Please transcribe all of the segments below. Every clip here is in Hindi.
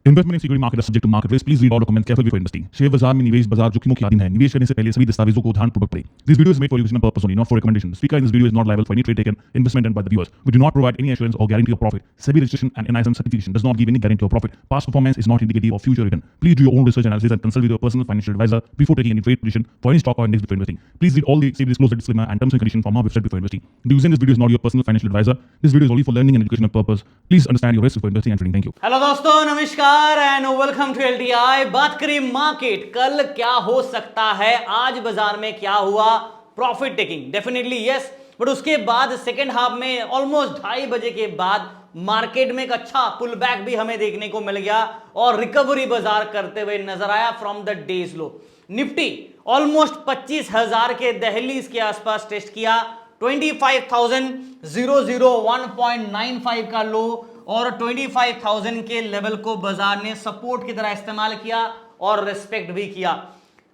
Investment in security market subject to market risk. Please read all documents carefully before investing. Share बाजार में निवेश बाजार जोखिमों की अधीन है। निवेश करने से पहले सभी दस्तावेजों को ध्यानपूर्वक पढ़ें। This video is made for educational purpose only, not for recommendation. Speaker in this video is not liable for any trade taken, investment and by the viewers. We do not provide any assurance or guarantee of profit. SEBI registration and NISM certification does not give any guarantee of profit. Past performance is not indicative of future return. Please do your own research analysis and consult with your personal financial advisor before taking any trade position for any stock or index before investing. Please read all the SEBI disclosure disclaimer and terms and conditions from our website before investing. The user in this video is not your personal financial advisor. This video is only for learning and educational purpose. Please understand your risks before investing and trading. Thank you. Hello दोस्तों, नमस्कार एंड वेलकम टू एलटीआई। बात करें मार्केट, कल क्या हो सकता है, आज बाजार में क्या हुआ, profit taking definitely yes, but उसके बाद सेकेंड हाफ में ऑलमोस्ट 2:30 बजे के बाद मार्केट में एक अच्छा पुल बैक भी हमें देखने को मिल गया और रिकवरी बाजार करते हुए नजर आया from the days low. Nifty almost 25,000 के दहलीज के आसपास टेस्ट किया, 25,001.95 का लो और 25,000 के लेवल को बाजार ने सपोर्ट की तरह इस्तेमाल किया और रिस्पेक्ट भी किया।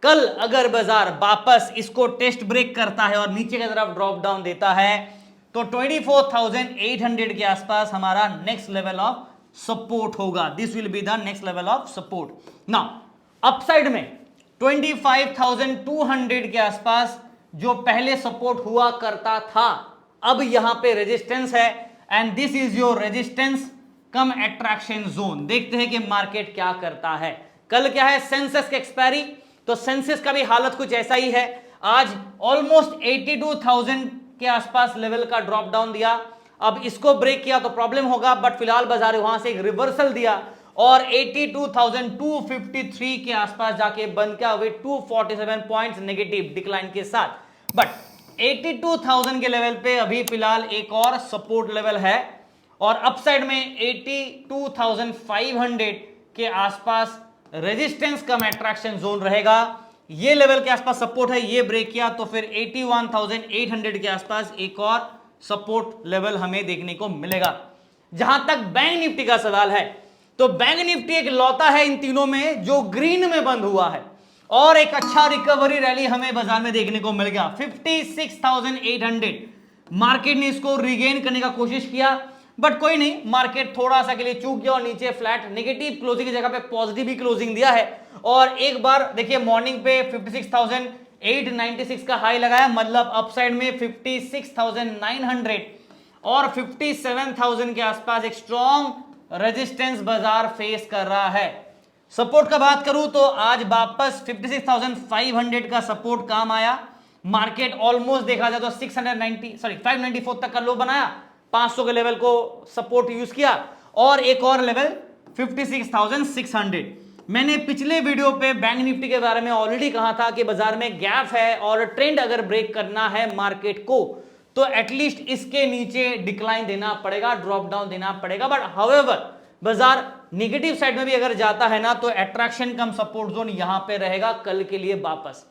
कल अगर बाजार वापस इसको टेस्ट ब्रेक करता है और नीचे की तरफ ड्रॉप डाउन देता है तो 24,800 के आसपास हमारा नेक्स्ट लेवल ऑफ सपोर्ट होगा। This will be the next level of support. Now upside में 25,200 के आसपास जो पहले सपोर्ट हुआ करता था, अब यहां पे रेजिस्टेंस है and this is your resistance come attraction zone. देखते हैं कि मार्केट क्या करता है। कल क्या है, सेंसेक्स की एक्सपायरी, तो सेंसेक्स का भी हालत कुछ ऐसा ही है। आज ऑलमोस्ट 82,000 के आसपास लेवल का ड्रॉप डाउन दिया। अब इसको ब्रेक किया तो प्रॉब्लम होगा, बट फिलहाल बाजार वहां से एक रिवर्सल दिया और 82,253 के आसपास जाके बंद किया विद 247 पॉइंट्स नेगेटिव डिक्लाइन के साथ। बट 82,000 के लेवल पे अभी फिलहाल एक और सपोर्ट लेवल है और अपसाइड में 82,500 के आसपास रेजिस्टेंस कम अट्रैक्शन जोन रहेगा। ये लेवल के आसपास सपोर्ट है, ये ब्रेक किया तो फिर 81,800 के आसपास एक और सपोर्ट लेवल हमें देखने को मिलेगा। जहां तक बैंक निफ्टी का सवाल है तो बैंक निफ्टी एक लौता है इन तीनों में जो ग्रीन में बंद हुआ है और एक अच्छा रिकवरी रैली हमें बाजार में देखने को मिल गया। 56,800 मार्केट ने इसको रिगेन करने का कोशिश किया, बट कोई नहीं, मार्केट थोड़ा सा के लिए चूक गया और नीचे फ्लैट नेगेटिव क्लोजिंग की जगह पे पॉजिटिव ही क्लोजिंग दिया है। और एक बार देखिए मॉर्निंग पे 56,896 का हाई लगाया, मतलब अपसाइड में 56,900 और 57,000 के आसपास एक स्ट्रॉन्ग रेजिस्टेंस बाजार फेस कर रहा है। सपोर्ट का बात करूं तो आज वापस 56,500 का सपोर्ट काम आया। मार्केट ऑलमोस्ट देखा जाए तो 594 तक का लो बनाया, 500 के लेवल को सपोर्ट यूज किया और एक और लेवल 56,600। मैंने पिछले वीडियो पे बैंक निफ्टी के बारे में ऑलरेडी कहा था कि बाजार में गैप है और ट्रेंड अगर ब्रेक करना है मार्केट को तो एटलीस्ट इसके नीचे डिक्लाइन देना पड़ेगा, ड्रॉप डाउन देना पड़ेगा। बट हाउएवर बाजार नेगेटिव साइड में भी अगर जाता है ना तो अट्रैक्शन कम सपोर्ट जोन यहां पे रहेगा कल के लिए वापस।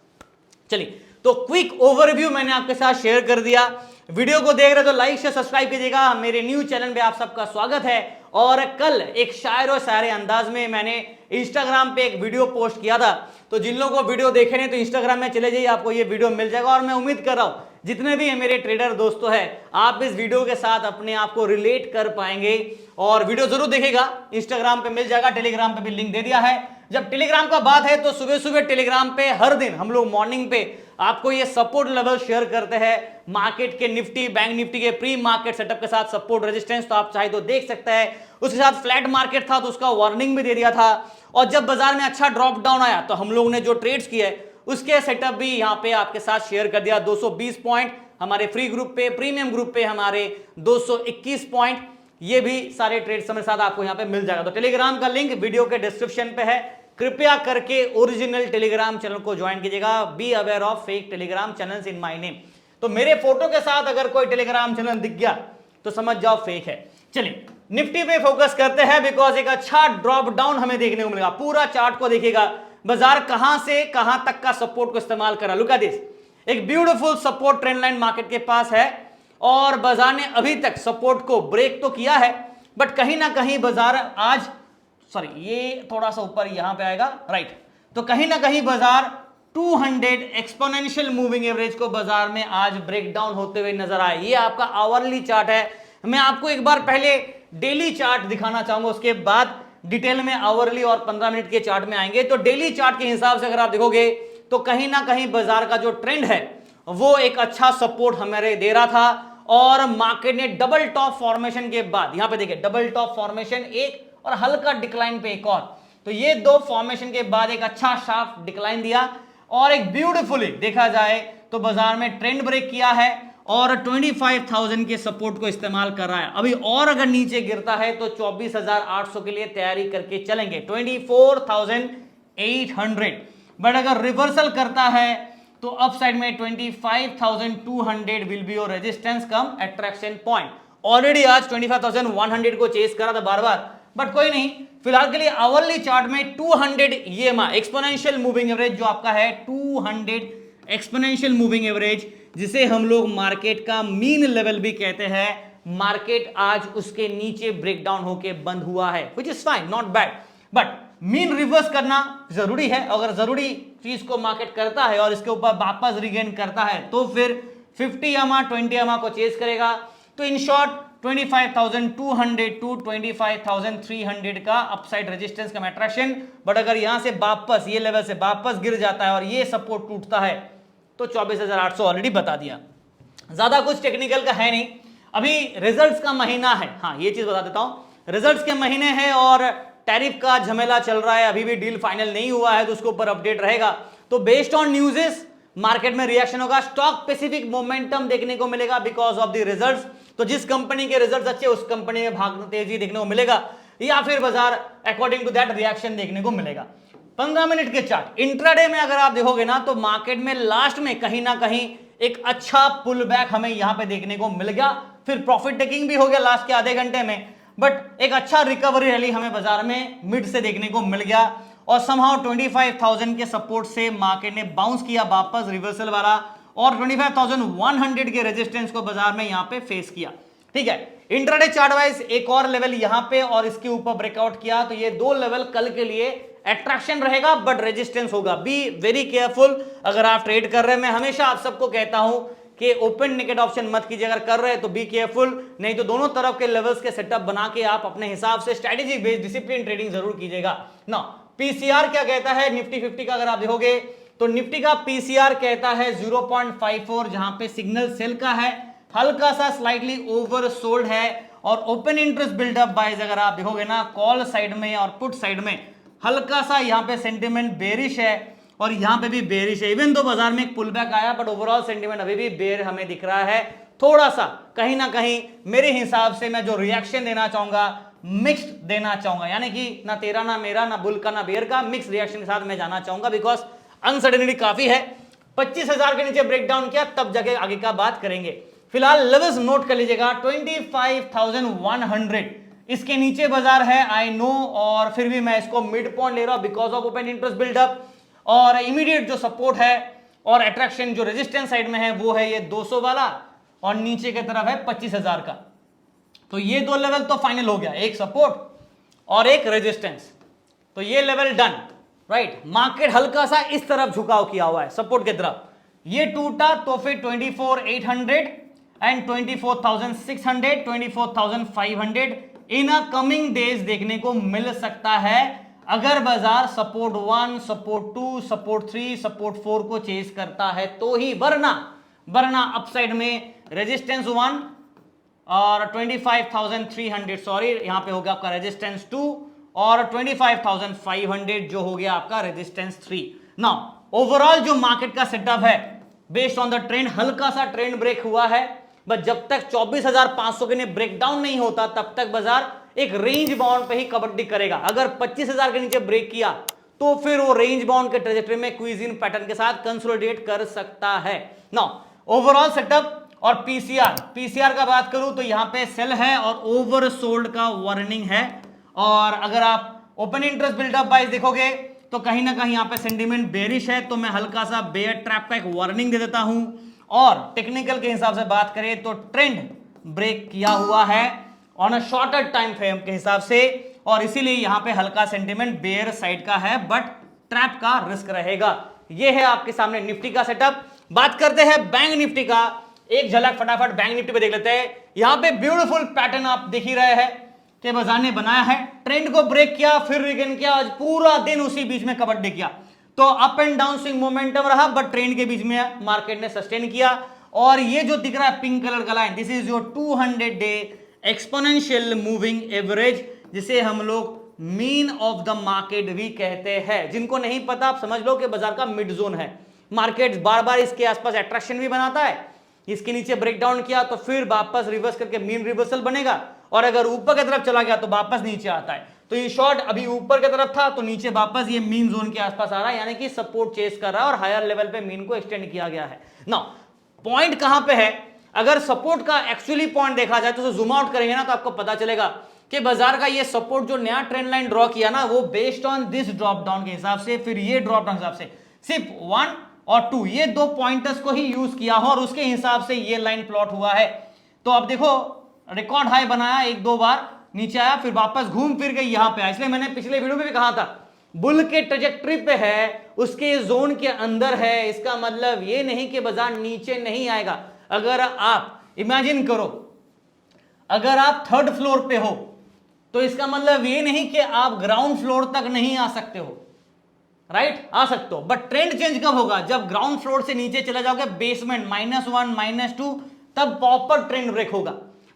चलिए, तो क्विक ओवरव्यू मैंने आपके साथ शेयर कर दिया। वीडियो को देख रहे तो लाइक शेयर सब्सक्राइब कीजिएगा। मेरे न्यू चैनल पे आप सबका स्वागत है। और कल एक शायर और शायरे अंदाज में मैंने इंस्टाग्राम पे एक वीडियो पोस्ट किया था, तो जिन लोगों को वीडियो देखे नहीं तो इंस्टाग्राम में चले जाइए, आपको ये वीडियो मिल जाएगा। और मैं उम्मीद कर रहा हूं जितने भी मेरे ट्रेडर दोस्तों हैं आप इस वीडियो के साथ अपने आप को रिलेट कर पाएंगे और वीडियो जरूर देखेगा। इंस्टाग्राम पे मिल जाएगा, टेलीग्राम पे भी लिंक दे दिया है। जब टेलीग्राम का बात है तो सुबह सुबह टेलीग्राम पे हर दिन हम लोग मॉर्निंग पे आपको ये सपोर्ट लेवल शेयर करते हैं मार्केट के, निफ्टी बैंक निफ्टी के प्री मार्केट सेटअप के साथ सपोर्ट रेजिस्टेंस, तो आप चाहे तो देख सकते हैं। उसके साथ फ्लैट मार्केट था तो उसका वार्निंग भी दे दिया था और जब बाजार में अच्छा ड्रॉप डाउन आया तो हम लोगों ने जो ट्रेड्स किए उसके सेटअप भी यहां पे आपके साथ शेयर कर दिया। 220 पॉइंट हमारे फ्री ग्रुप पे, प्रीमियम ग्रुप पे हमारे 221 पॉइंट, ये भी सारे ट्रेड्स मेरे साथ आपको यहां पे मिल जाएगा। तो टेलीग्राम का लिंक वीडियो के डिस्क्रिप्शन पे है, कृपया करके ओरिजिनल टेलीग्राम चैनल को ज्वाइन कीजिएगा। Be aware of fake Telegram channels in my name. तो मेरे फोटो के साथ अगर कोई टेलीग्राम चैनल दिख गया तो समझ जाओ फेक है। चलिए निफ्टी पे फोकस करते हैं बिकॉज एक अच्छा ड्रॉप डाउन हमें देखने को मिलेगा। पूरा चार्ट को देखिएगा, बाजार कहां से कहां तक का सपोर्ट को इस्तेमाल करा। लुक एट दिस, एक beautiful support trend line market के पास है और बाजार ने अभी तक सपोर्ट को ब्रेक तो किया है, बट कहीं ना कहीं बाजार आज, सॉरी ये थोड़ा सा ऊपर यहां पे आएगा, राइट, तो कहीं ना कहीं बाजार 200 एक्सपोनेंशियल मूविंग एवरेज को बाजार में आज ब्रेक डाउन होते हुए नजर आए। ये आपका आवरली चार्ट है। मैं आपको एक बार पहले डेली चार्ट दिखाना चाहूंगा, उसके बाद डिटेल में आवरली और 15 मिनट के चार्ट में आएंगे। तो डेली चार्ट के हिसाब से अगर आप देखोगे तो कहीं ना कहीं बाजार का जो ट्रेंड है वो एक अच्छा सपोर्ट हमारे दे रहा था, और मार्केट ने डबल टॉप फॉर्मेशन के बाद, यहां पे देखिए डबल टॉप फॉर्मेशन एक और हल्का डिक्लाइन पे एक और, तो ये दो फॉर्मेशन के बाद एक अच्छा शार्प डिक्लाइन दिया और एक ब्यूटीफुली देखा जाए तो बाजार में ट्रेंड ब्रेक किया है और 25,000 के सपोर्ट को इस्तेमाल कर रहा है। अभी और अगर नीचे गिरता है तो 24,800 के लिए तैयारी करके चलेंगे, 24,800। बट अगर रिवर्सल करता है तो अपसाइड में 25,200 will be your resistance come attraction point. Already आज 25,100 को चेस करा था बार बार, बट कोई नहीं, फिलहाल के लिए आवरली चार्ट में 200 EMA एक्सपोनेंशियल मूविंग एवरेज जो आपका है 200 एक्सपोनेंशियल मूविंग एवरेज, जिसे हम लोग मार्केट का मीन लेवल भी कहते हैं, मार्केट आज उसके नीचे ब्रेकडाउन होके बंद हुआ है, which is fine, not bad. But mean reverse करना जरूरी है, अगर जरूरी चीज को मार्केट करता है और इसके ऊपर वापस रिगेन करता है तो फिर 50 EMA 20 EMA को चेस करेगा। तो इन शॉर्ट 25,200 टू 25,300 का अपसाइड रेजिस्टेंस का अट्रैक्शन। बट अगर यहां से वापस ये लेवल से वापस गिर जाता है और ये सपोर्ट टूटता है तो 24,800 ऑलरेडी बता दिया, ज्यादा कुछ टेक्निकल का है नहीं। अभी रिजल्ट्स का महीना है, हाँ ये चीज बता देता हूं, रिजल्ट्स के महीने हैं और टैरिफ का झमेला चल रहा है, अभी भी डील फाइनल नहीं हुआ है तो उसके ऊपर अपडेट रहेगा। तो बेस्ड ऑन न्यूज़ेस मार्केट में रिएक्शन होगा, स्टॉक स्पेसिफिक मोमेंटम देखने को मिलेगा बिकॉज ऑफ द रिजल्ट्स। तो जिस कंपनी के रिजल्ट्स अच्छे उस कंपनी में भाग तेजी देखने को मिलेगा, या फिर बाजार अकॉर्डिंग टू दैट रिएक्शन देखने को मिलेगा। 15 मिनट के चार्ट इंट्राडे में अगर आप देखोगे ना तो मार्केट में लास्ट में कहीं ना कहीं एक अच्छा पुल बैक हमें यहां पे देखने को मिल गया, फिर प्रॉफिट टेकिंग भी हो गया लास्ट के आधे घंटे में, बट एक अच्छा रिकवरी रैली हमें बाजार में मिड से देखने को मिल गया और समहाउ 25,000 के सपोर्ट से मार्केट ने बाउंस किया वापस रिवर्सल वाला और 25,100 के रेजिस्टेंस को बाजार में यहां पे फेस किया। ठीक है, इंट्राडे चार्ट वाइज एक और लेवल यहां पे और इसके ऊपर ब्रेकआउट किया, तो ये दो लेवल कल के लिए अट्रैक्शन रहेगा बट रेजिस्टेंस होगा। बी वेरी केयरफुल अगर आप ट्रेड कर रहे हैं। मैं हमेशा आप सबको कहता हूं कि ओपन नेकेड ऑप्शन मत कीजिए, अगर कर रहे हैं तो बी केयरफुल, नहीं तो दोनों तरफ के लेवल्स के सेटअप बना के आप अपने हिसाब से स्ट्रेटेजी बेस्ड डिसिप्लिन ट्रेडिंग जरूर कीजिएगा ना। पीसीआर क्या कहता है निफ्टी 50 का, अगर आप देखोगे तो निफ्टी का पीसीआर कहता है 0.54, जहां पे सिग्नल सेल का है, हल्का सा स्लाइटली ओवरसोल्ड है और ओपन इंटरेस्ट बिल्डअप बाइज अगर आप देखोगे ना कॉल साइड में और पुट साइड में हल्का सा यहां पे सेंटिमेंट बेरिश है और यहां पे भी बेरिश है। इवन तो बाजार में एक पुल बैक आया बट ओवरऑल सेंटिमेंट अभी भी बेर हमें दिख रहा है, थोड़ा सा कहीं ना कहीं मेरे हिसाब से मैं जो रिएक्शन देना चाहूंगा मिक्स्ड देना चाहूंगा, यानी कि ना तेरा ना मेरा, ना बुल का ना बेयर का, मिक्स रिएक्शन के साथ मैं जाना चाहूंगा बिकॉज अनसर्टेनिटी काफी है। 25,000 के नीचे ब्रेकडाउन किया तब जाके आगे का बात करेंगे। फिलहाल लेवल्स नोट कर लीजिएगा 25,100 इसके नीचे बाजार है, आई नो, और फिर भी मैं इसको मिड पॉइंट ले रहा हूं because of open interest buildup और इमीडिएट जो सपोर्ट है और अट्रैक्शन जो रेजिस्टेंस साइड में है वो है ये 200 वाला और नीचे की तरफ है 25,000 का। तो ये दो लेवल तो फाइनल हो गया, एक सपोर्ट और एक रेजिस्टेंस, तो ये लेवल डन, राइट। मार्केट हल्का सा इस तरफ झुकाव किया हुआ है सपोर्ट की तरफ, ये टूटा तो फिर 24,800 and 24,600 24,500 in a coming days देखने को मिल सकता है अगर बाजार सपोर्ट 1, सपोर्ट 2, सपोर्ट 3, सपोर्ट 4 को चेस करता है तो ही, वरना अपसाइड में रेजिस्टेंस 1 और 25,300 सॉरी यहां पे हो गया आपका रेजिस्टेंस 2 और 25,500 जो हो गया आपका रेजिस्टेंस 3। नाउ ओवरऑल जो मार्केट का सेटअप है बेस्ड ऑन द ट्रेंड, हल्का सा ट्रेंड ब्रेक हुआ है बट जब तक 24,500 के ब्रेकडाउन नहीं होता तब तक बाजार एक रेंज बाउंड पे ही कबड्डी करेगा। अगर 25,000 के नीचे ब्रेक किया तो फिर वो रेंज बाउंड के ट्रेजेक्टरी में क्विजिन पैटर्न के साथ कंसोलिडेट कर सकता है। नाउ ओवरऑल सेटअप और पीसीआर का बात करूं तो यहां पे सेल है और ओवरसोल्ड का वार्निंग है, और अगर आप ओपन इंटरेस्ट बिल्डअप बाइज देखोगे तो कहीं ना कहीं यहां पे सेंटिमेंट बेरिश है, तो मैं हल्का सा बेयर ट्रैप का एक वार्निंग दे देता हूं। और टेक्निकल के हिसाब से बात करें तो ट्रेंड ब्रेक किया हुआ है on a shorter time frame के हिसाब से, और इसीलिए यहां पे हल्का सेंटिमेंट बेयर साइड का है बट ट्रैप का रिस्क रहेगा। यह है आपके सामने निफ्टी का सेटअप। बात करते हैं बैंक निफ्टी का, एक झलक फटाफट बैंक निफ्टी पे देख लेते हैं। यहां पे ब्यूटीफुल पैटर्न आप देख ही रहे हैं, कि बाजार ने बनाया है, ट्रेंड को ब्रेक किया, फिर रिगेन किया, आज पूरा दिन उसी बीच में कबड्डी किया। तो up and down swing momentum रहा, बट ट्रेंड के बीच में मार्केट ने सस्टेन किया। और ये जो दिख रहा है पिंक कलर का line, this is your 200 day exponential moving average, जिसे हम लोग मीन ऑफ द मार्केट भी कहते हैं। जिनको नहीं पता आप समझ लो कि बाजार का मिड जोन है। मार्केट बार बार इसके आसपास अट्रैक्शन भी बनाता है, इसके नीचे ब्रेकडाउन किया तो फिर वापस रिवर्स करके मीन रिवर्सल बनेगा, और अगर ऊपर की तरफ चला गया तो वापस नीचे आता है। तो ये शॉर्ट अभी ऊपर की तरफ था तो नीचे वापस ये मीन जोन के आसपास आ रहा है, यानी कि सपोर्ट चेस कर रहा है और हायर लेवल पे मीन को एक्सटेंड किया गया है। नाउ पॉइंट कहां पे है, अगर सपोर्ट का एक्चुअली पॉइंट देखा जाए तो जूम आउट करेंगे ना तो आपको पता चलेगा कि बाजार का ये सपोर्ट जो नया ट्रेंड लाइन ड्रॉ किया ना, वो based on this drop down के हिसाब से, फिर ये ड्रॉप डाउन हिसाब से, सिर्फ 1 और 2 ये दो पॉइंटर्स को ही यूज किया हो और उसके हिसाब से ये लाइन प्लॉट हुआ है। तो अब देखो रिकॉर्ड हाई बनाया, एक दो बार नीचे आया, फिर वापस घूम फिर के यहां पे आया। इसलिए मैंने पिछले वीडियो में भी कहा था बुल के ट्रेजेक्टरी पे है, उसके जोन के अंदर है, इसका मतलब ये नहीं कि बाजार नीचे नहीं आएगा। अगर आप इमेजिन करो, अगर आप 3rd फ्लोर पे हो तो इसका मतलब ये नहीं कि आप ग्राउंड फ्लोर तक नहीं आ सकते हो, राइट? आ सकते हो, बट ट्रेंड चेंज कब होगा, जब ग्राउंड फ्लोर से नीचे चले जाओगे बेसमेंट -1 -2, तब प्रॉपर ट्रेंड ब्रेक होगा।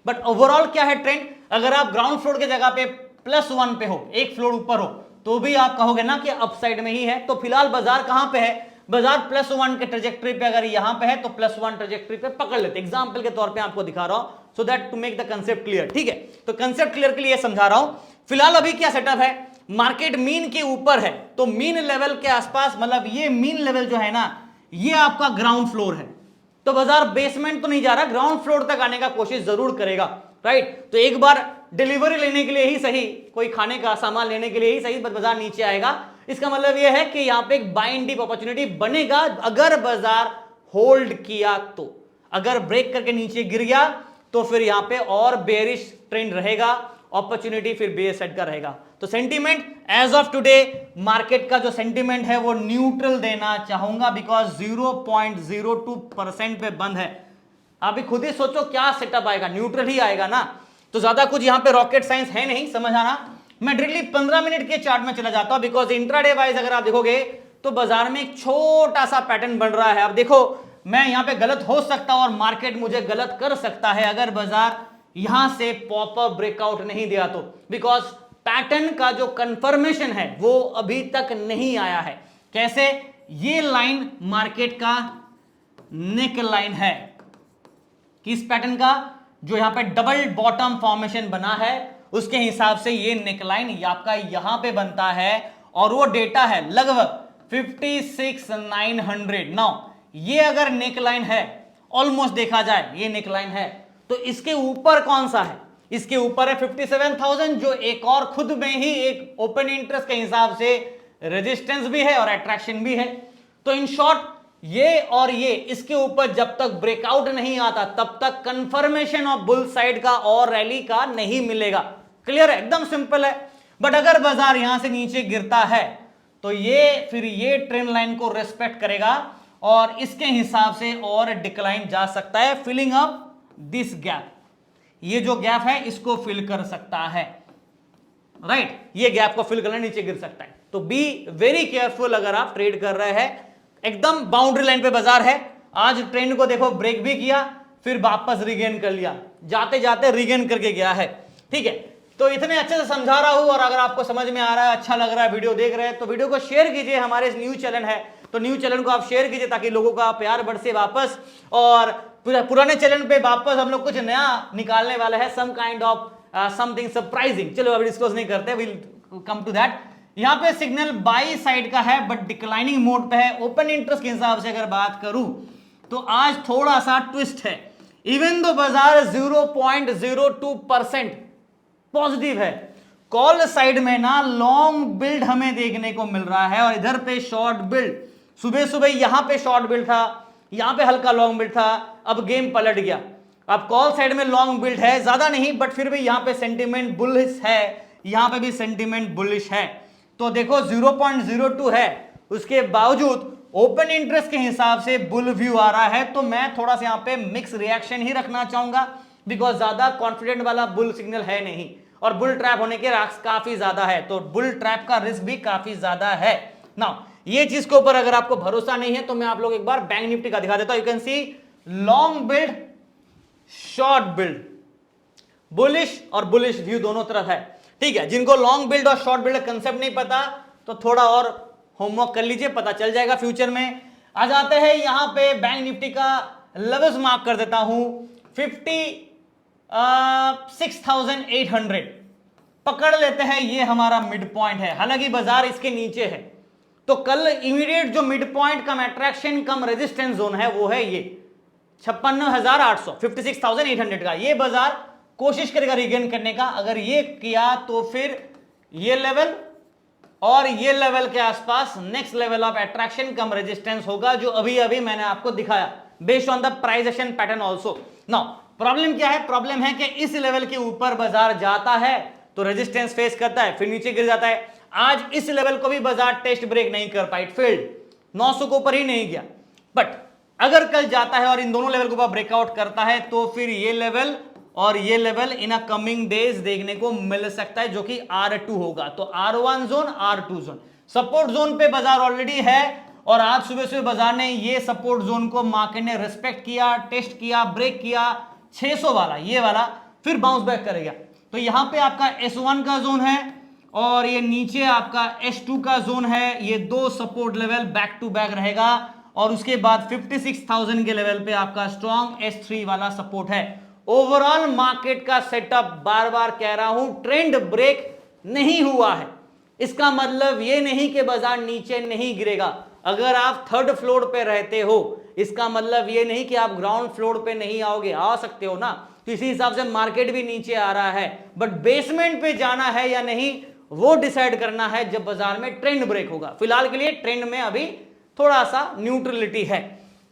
बट ओवरऑल क्या है ट्रेंड, अगर आप ग्राउंड फ्लोर की जगह पे +1 पे हो, एक फ्लोर ऊपर हो, तो भी आप कहोगे ना कि अपसाइड में ही है। तो फिलहाल बाजार कहां पे है, बाजार +1 के ट्रेजेक्टरी पे अगर यहां पे है तो +1 ट्रेजेक्टरी पे पकड़ लेते। एग्जांपल के तौर पे आपको दिखा रहा हूं so that to make the concept clear, ठीक है? तो कंसेप्ट क्लियर के लिए समझा रहा हूं। फिलहाल अभी क्या सेटअप है, मार्केट मीन के ऊपर है, तो मीन लेवल के आसपास, मतलब ये मीन लेवल जो है ना, ये आपका ग्राउंड फ्लोर है। तो बाजार बेसमेंट तो नहीं जा रहा, ग्राउंड फ्लोर तक आने का कोशिश जरूर करेगा, राइट? तो एक बार डिलीवरी लेने के लिए ही सही, कोई खाने का सामान लेने के लिए ही सही, बाजार नीचे आएगा। इसका मतलब यह है कि यहां पे एक बाय एंड डिप अपॉर्चुनिटी बनेगा अगर बाजार होल्ड किया तो। अगर ब्रेक करके नीचे गिर गया तो फिर यहां पे और बेरिश ट्रेंड रहेगा, अपॉर्चुनिटी फिर बेयर साइड का रहेगा। तो sentiment as of today market का जो सेंटीमेंट है वो न्यूट्रल देना चाहूंगा, बिकॉज 0.02% पे बंद है। अभी खुद ही सोचो क्या सेटअप आएगा, न्यूट्रल ही आएगा ना। तो ज्यादा कुछ यहां पे रॉकेट साइंस है नहीं, समझ आना। मैं डायरेक्टली 15 मिनट के चार्ट में चला जाता हूं, बिकॉज इंट्राडे वाइज अगर आप देखोगे तो बाजार में एक छोटा सा पैटर्न बन रहा है। अब देखो मैं यहां पे गलत हो सकता हूं और मार्केट मुझे गलत कर सकता है अगर बाजार यहां से पॉपअप ब्रेकआउट नहीं दिया तो, बिकॉज पैटर्न का जो कंफर्मेशन है वो अभी तक नहीं आया है। कैसे, ये लाइन मार्केट का नेक लाइन है, किस पैटर्न का, जो यहां पे डबल बॉटम फॉर्मेशन बना है उसके हिसाब से ये नेकलाइन आपका यहां पे बनता है, और वो डेटा है लगभग 56,900। नाउ ये अगर नेकलाइन है, ऑलमोस्ट देखा जाए ये नेकलाइन है, तो इसके ऊपर कौन सा है, इसके ऊपर है 57,000, जो एक और खुद में ही एक ओपन इंटरेस्ट के हिसाब से रेजिस्टेंस भी है और अट्रैक्शन भी है। तो इन शॉर्ट ये और ये इसके ऊपर जब तक ब्रेकआउट नहीं आता तब तक कंफर्मेशन ऑफ बुल साइड का और रैली का नहीं मिलेगा। क्लियर है, एकदम सिंपल है। बट अगर बाजार यहां से नीचे गिरता है तो ये फिर ये ट्रेंड लाइन को रेस्पेक्ट करेगा और इसके हिसाब से और डिक्लाइन जा सकता है, फिलिंग अप दिस गैप। ये जो गैप है इसको फिल कर सकता है, राइट? ये गैप को फिल करने नीचे गिर सकता है। तो बी वेरी केयरफुल अगर आप ट्रेड कर रहे हैं। एकदम बाउंड्री लाइन पे बाजार है। आज ट्रेंड को देखो ब्रेक भी किया, फिर वापस रिगेन कर लिया, जाते जाते रिगेन करके गया है, ठीक है? तो इतने अच्छे से समझा रहा हूं, और अगर आपको समझ में आ रहा है, अच्छा लग रहा है, वीडियो देख रहे हैं, तो वीडियो को शेयर कीजिए। हमारे न्यू चैनल है तो न्यू चैनल को आप शेयर कीजिए ताकि लोगों का प्यार बढ़ से वापस, और पुराने चैनल पे वापस हम लोग कुछ नया निकालने वाले हैं, some kind of something surprising. चलो अभी डिस्क्लोज नहीं करते, विल कम टू दैट। यहां पे सिग्नल बाई साइड का है बट डिक्लाइनिंग मोड पे है। ओपन इंटरेस्ट के हिसाब से अगर बात करूं तो आज थोड़ा सा ट्विस्ट है। इवन दो बाजार 0.02% पॉजिटिव है, कॉल साइड में ना लॉन्ग बिल्ड हमें देखने को मिल रहा है, और इधर पे शॉर्ट बिल्ड। सुबह सुबह यहां पे शॉर्ट बिल्ड था, यहां पे हल्का लॉन्ग बिल्ड था, अब गेम पलट गया। अब कॉल साइड में लॉन्ग बिल्ड है, ज्यादा नहीं, बट फिर भी यहां पे सेंटीमेंट बुलिश है, यहां पे भी सेंटीमेंट बुलिश है। तो देखो 0.02 है, उसके बावजूद ओपन इंटरेस्ट के हिसाब से बुल व्यू आ रहा है। तो मैं थोड़ा सा यहां पे मिक्स रिएक्शन ही रखना चाहूंगा, बिकॉज ज्यादा कॉन्फिडेंट वाला बुल सिग्नल है नहीं। और बुल ट्रैप होने के रिस्क काफी ज्यादा है, तो बुल ट्रैप का रिस्क भी काफी ज्यादा है। नाउ ये चीज के ऊपर अगर आपको भरोसा नहीं है तो मैं आप लोग एक बार बैंक निफ्टी का दिखा देता हूं। You can see long build, short build, bullish और बुलिश व्यू दोनों तरफ है, ठीक है। जिनको लॉन्ग बिल्ड और शॉर्ट बिल्ड कंसेप्ट नहीं पता तो थोड़ा और होमवर्क कर लीजिए, पता चल जाएगा फ्यूचर में। आ जाते हैं यहां पे बैंक निफ्टी का लेवल्स मार्क कर देता हूं 56,800 पकड़ लेते हैं, ये हमारा मिड पॉइंट है। हालांकि बाजार इसके नीचे है, तो कल इमीडिएट जो मिड पॉइंट कम अट्रैक्शन कम रेजिस्टेंस जोन है वो है ये 56,800, 56,800 का। ये बाजार कोशिश करेगा रिगेन करने का। अगर ये किया तो फिर ये लेवल और ये लेवल के आसपास next level of attraction come resistance होगा, जो अभी अभी मैंने आपको दिखाया based on the price action pattern also. Now problem क्या है? प्रॉब्लम है कि इस लेवल के ऊपर बाजार जाता है तो रेजिस्टेंस फेस करता है, फिर नीचे गिर जाता है। आज इस लेवल को भी बाजार टेस्ट ब्रेक नहीं कर पाई, फेल्ड, 900 के ऊपर ही नहीं गया। बट अगर कल जाता है और इन दोनों लेवल के ऊपर ब्रेकआउट करता है तो फिर ये लेवल और ये level in a coming days देखने को मिल सकता है, जो कि R2 होगा। तो R1 zone, R2 zone, support zone पे बाजार ऑलरेडी है और आज सुबह सुबह बाजार ने ये सपोर्ट जोन को मार्केट ने रिस्पेक्ट किया, टेस्ट किया, ब्रेक किया 600 वाला, ये वाला फिर बाउंस बैक करेगा। तो यहां पे आपका S1 का जोन है और ये नीचे आपका S2 का जोन है। ये दो support level back to back रहेगा और उसके बाद 56,000 के लेवल पे आपका स्ट्रॉन्ग S3 वाला सपोर्ट है। ओवरऑल मार्केट का सेटअप बार बार कह रहा हूं ट्रेंड ब्रेक नहीं हुआ है। इसका मतलब ये नहीं कि बाजार नीचे नहीं गिरेगा। अगर आप थर्ड फ्लोर पे रहते हो इसका मतलब ये नहीं कि आप ग्राउंड फ्लोर पे नहीं आओगे, आ सकते हो ना। तो इसी हिसाब से मार्केट भी नीचे आ रहा है, बट बेसमेंट पे जाना है या नहीं वो डिसाइड करना है जब बाजार में ट्रेंड ब्रेक होगा। फिलहाल के लिए ट्रेंड में अभी थोड़ा सा न्यूट्रलिटी है,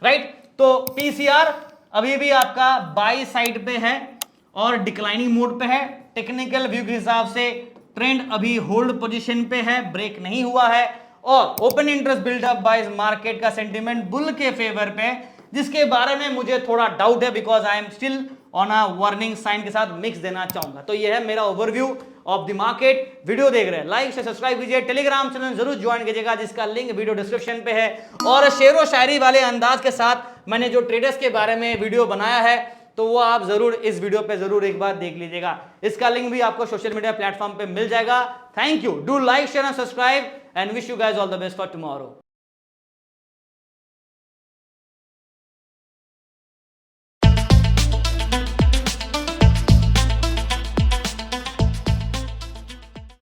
राइट। तो पीसीआर अभी भी आपका बाई साइड पे है और डिक्लाइनिंग मोड पे है। टेक्निकल व्यू के हिसाब से ट्रेंड अभी होल्ड पोजीशन पे है, ब्रेक नहीं हुआ है और open interest buildup by market का सेंटीमेंट बुल के फेवर पे, जिसके बारे में मुझे थोड़ा डाउट है because I am still on a warning sign के साथ मिक्स देना चाहूंगा। तो ये है मेरा overview of the market. Video देख रहे हैं लाइक से सब्सक्राइब कीजिए, टेलीग्राम चैनल जरूर ज्वाइन कीजिएगा जिसका लिंक वीडियो डिस्क्रिप्शन पे है। और शेरो शायरी वाले अंदाज के साथ मैंने जो ट्रेडर्स के बारे में वीडियो बनाया है तो वो आप जरूर इस वीडियो पे जरूर एक बार देख लीजिएगा। इसका लिंक भी आपको सोशल मीडिया प्लेटफॉर्म पे मिल जाएगा। Thank you, do like share and subscribe and wish you guys all the best for tomorrow.